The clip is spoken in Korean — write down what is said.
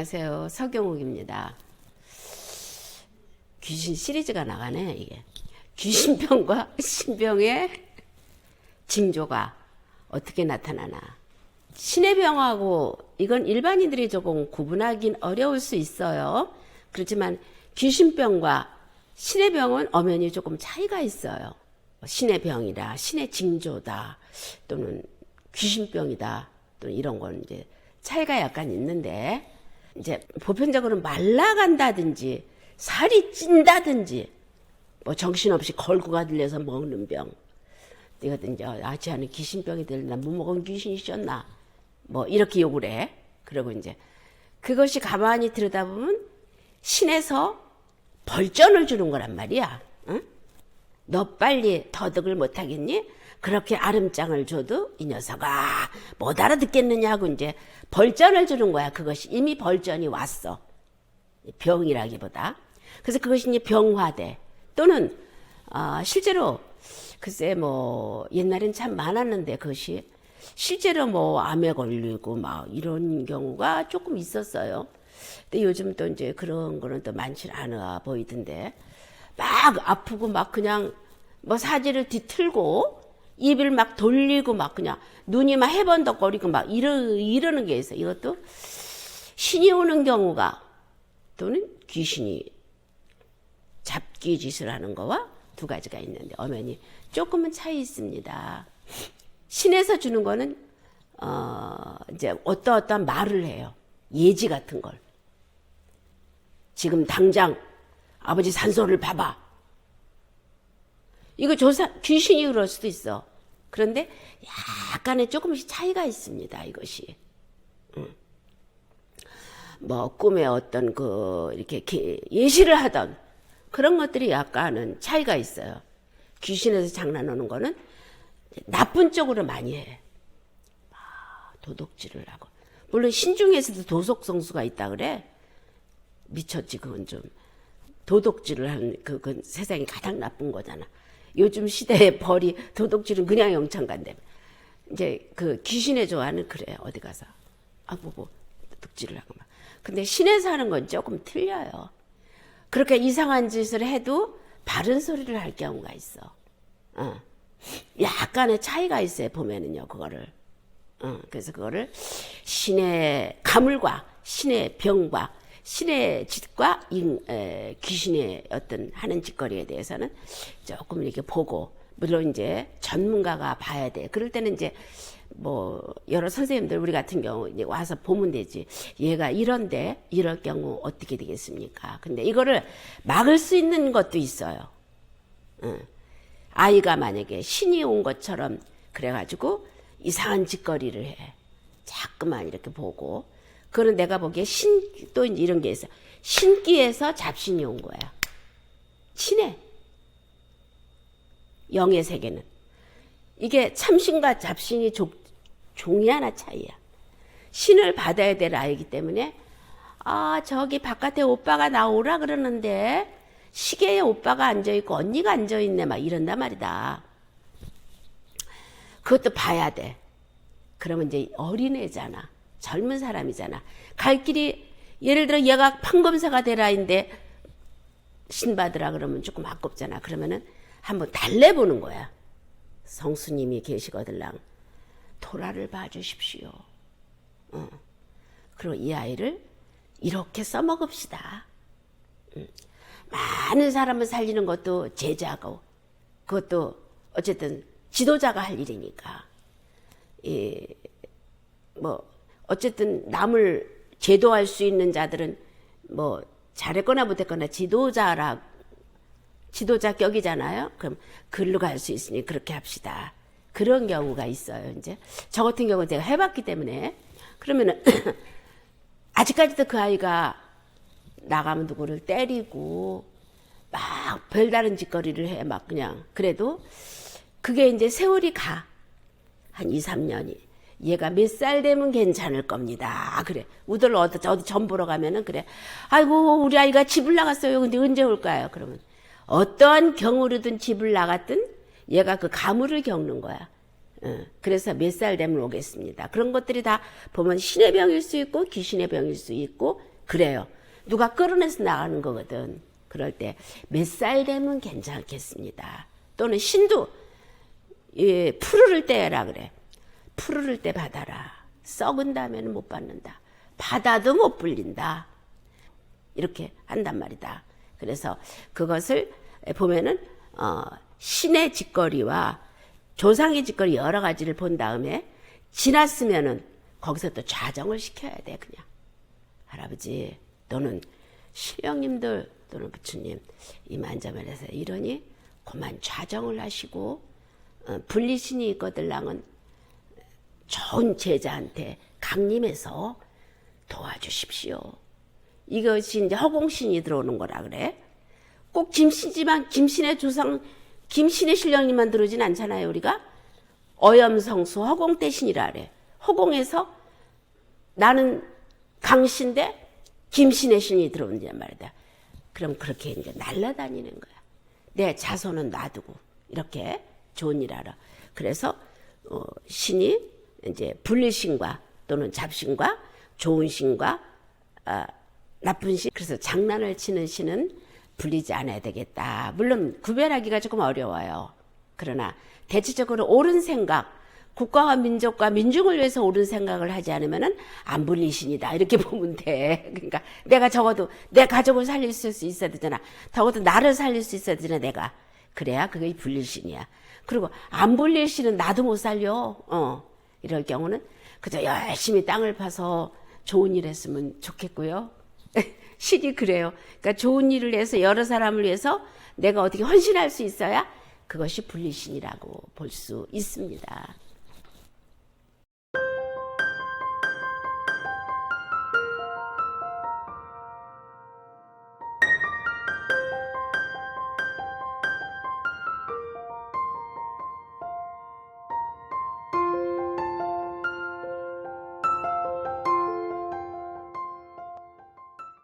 안녕하세요. 서경욱입니다. 귀신 시리즈가 나가네, 이게. 귀신병과 신병의 징조가 어떻게 나타나나. 신의 병하고 이건 일반인들이 조금 구분하긴 어려울 수 있어요. 그렇지만 귀신병과 신의 병은 엄연히 조금 차이가 있어요. 신의 병이다, 신의 징조다, 또는 귀신병이다, 또는 이런 건 이제 차이가 약간 있는데, 이제 보편적으로 말라간다든지 살이 찐다든지 뭐 정신없이 걸고가 들려서 먹는 병, 이거든지 쟤는 귀신병이 들나 못 먹은 귀신이 셨나 뭐 이렇게 욕을 해. 그리고 이제 그것이 가만히 들여다보면 신에서 벌전을 주는 거란 말이야. 응? 너 빨리 터득을 못하겠니? 그렇게 아름장을 줘도 이 녀석아 못 알아듣겠느냐 하고 이제 벌전을 주는 거야. 그것이 이미 벌전이 왔어. 병이라기보다. 그래서 그것이 이제 병화돼. 또는 실제로 글쎄 뭐 옛날엔 참 많았는데 그것이 실제로 뭐 암에 걸리고 막 이런 경우가 조금 있었어요. 근데 요즘 또 이제 그런 거는 또 많지 않아 보이던데, 막 아프고 막 그냥 뭐 사지를 뒤틀고 입을 막 돌리고 막 그냥 눈이 막 해번덕거리고 막 이러는 게 있어요. 이것도 신이 오는 경우가, 또는 귀신이 잡기 짓을 하는 거와 두 가지가 있는데 엄연히 조금은 차이 있습니다. 신에서 주는 거는 이제 어떠한 말을 해요. 예지 같은 걸. 지금 당장 아버지 산소를 봐봐. 이거 귀신이 그럴 수도 있어. 그런데 약간의 조금씩 차이가 있습니다. 이것이. 뭐 꿈에 어떤 이렇게 예시를 하던 그런 것들이 약간은 차이가 있어요. 귀신에서 장난하는 거는 나쁜 쪽으로 많이 해. 도둑질을 하고. 물론 신중에서도 도속성수가 있다 그래. 미쳤지. 그건 좀 도둑질을 하는 그건 세상에 가장 나쁜 거잖아. 요즘 시대의 벌이 도둑질은 그냥 영창 간다며. 이제 그 귀신의 조화는 그래. 어디 가서 뭐 도둑질을 하고 막. 근데 신에서 하는 건 조금 틀려요. 그렇게 이상한 짓을 해도 바른 소리를 할 경우가 있어. 약간의 차이가 있어요. 보면은요, 그거를. 그래서 그거를 신의 가물과 신의 병과 신의 짓과 귀신의 어떤 하는 짓거리에 대해서는 조금 이렇게 보고, 물론 이제 전문가가 봐야 돼. 그럴 때는 이제 뭐 여러 선생님들 우리 같은 경우 이제 와서 보면 되지. 얘가 이런데 이럴 경우 어떻게 되겠습니까? 근데 이거를 막을 수 있는 것도 있어요. 아이가 만약에 신이 온 것처럼 그래가지고 이상한 짓거리를 해. 자꾸만 이렇게 보고. 그거는 내가 보기에 또 이제 이런 게 있어. 신기에서 잡신이 온 거야. 신의 영의 세계는. 이게 참신과 잡신이 종이 하나 차이야. 신을 받아야 될 아이기 때문에, 저기 바깥에 오빠가 나오라 그러는데 시계에 오빠가 앉아있고 언니가 앉아있네 막 이런단 말이다. 그것도 봐야 돼. 그러면 이제 어린애잖아. 젊은 사람이잖아. 갈 길이, 예를 들어 얘가 판검사가 되라인데 신 받으라 그러면 조금 아깝잖아. 그러면은 한번 달래보는 거야. 성수님이 계시거들랑 토라를 봐주십시오. 그리고 이 아이를 이렇게 써먹읍시다. 많은 사람을 살리는 것도 제자고, 그것도 어쨌든 지도자가 할 일이니까. 뭐 어쨌든 남을 제도할 수 있는 자들은 뭐 잘했거나 못했거나 지도자 격이잖아요. 그럼 글로 갈 수 있으니 그렇게 합시다. 그런 경우가 있어요. 이제 저 같은 경우는 제가 해봤기 때문에. 그러면은 아직까지도 그 아이가 나가면 누구를 때리고 막 별다른 짓거리를 해. 막 그냥. 그래도 그게 이제 세월이 가. 한 2, 3년이. 얘가 몇 살 되면 괜찮을 겁니다. 그래. 우들 어디 전 보러 가면은 그래. 아이고, 우리 아이가 집을 나갔어요. 근데 언제 올까요? 그러면 어떠한 경우로든 집을 나갔든 얘가 그 가물을 겪는 거야. 그래서 몇 살 되면 오겠습니다. 그런 것들이 다 보면 신의 병일 수 있고 귀신의 병일 수 있고 그래요. 누가 끌어내서 나가는 거거든. 그럴 때 몇 살 되면 괜찮겠습니다. 또는 신도 푸르를 때라 그래. 푸르를 때 받아라. 썩은 다음에는 못 받는다. 받아도 못 불린다. 이렇게 한단 말이다. 그래서 그것을 보면은 신의 짓거리와 조상의 짓거리 여러 가지를 본 다음에 지났으면은 거기서 또 좌정을 시켜야 돼. 그냥 할아버지 또는 신령님들 또는 부처님 이만저만해서 이러니 그만 좌정을 하시고 분리신이 있거들랑은 좋은 제자한테 강림해서 도와주십시오. 이것이 이제 허공신이 들어오는 거라 그래. 꼭 김씨지만 김신의 조상 김신의 신령님만 들어오진 않잖아요. 우리가 어염성수 허공대신이라 그래. 허공에서 나는 강신데 김신의 신이 들어온단 말이다. 그럼 그렇게 이제 날아다니는 거야. 내 자손은 놔두고 이렇게 좋은 일 하라. 그래서 신이 이제 불리신과 또는 잡신과 좋은 신과 나쁜 신. 그래서 장난을 치는 신은 불리지 않아야 되겠다. 물론 구별하기가 조금 어려워요. 그러나 대체적으로 옳은 생각, 국가와 민족과 민중을 위해서 옳은 생각을 하지 않으면은 안 불린 신이다. 이렇게 보면 돼. 그러니까 내가 적어도 내 가족을 살릴 수 있어야 되잖아. 적어도 나를 살릴 수 있어야 되잖아. 내가. 그래야 그게 불릴 신이야. 그리고 안 불릴 신은 나도 못 살려. 이럴 경우는 그저 열심히 땅을 파서 좋은 일 했으면 좋겠고요. 신이 그래요. 그러니까 좋은 일을 해서 여러 사람을 위해서 내가 어떻게 헌신할 수 있어야 그것이 불리신이라고 볼 수 있습니다.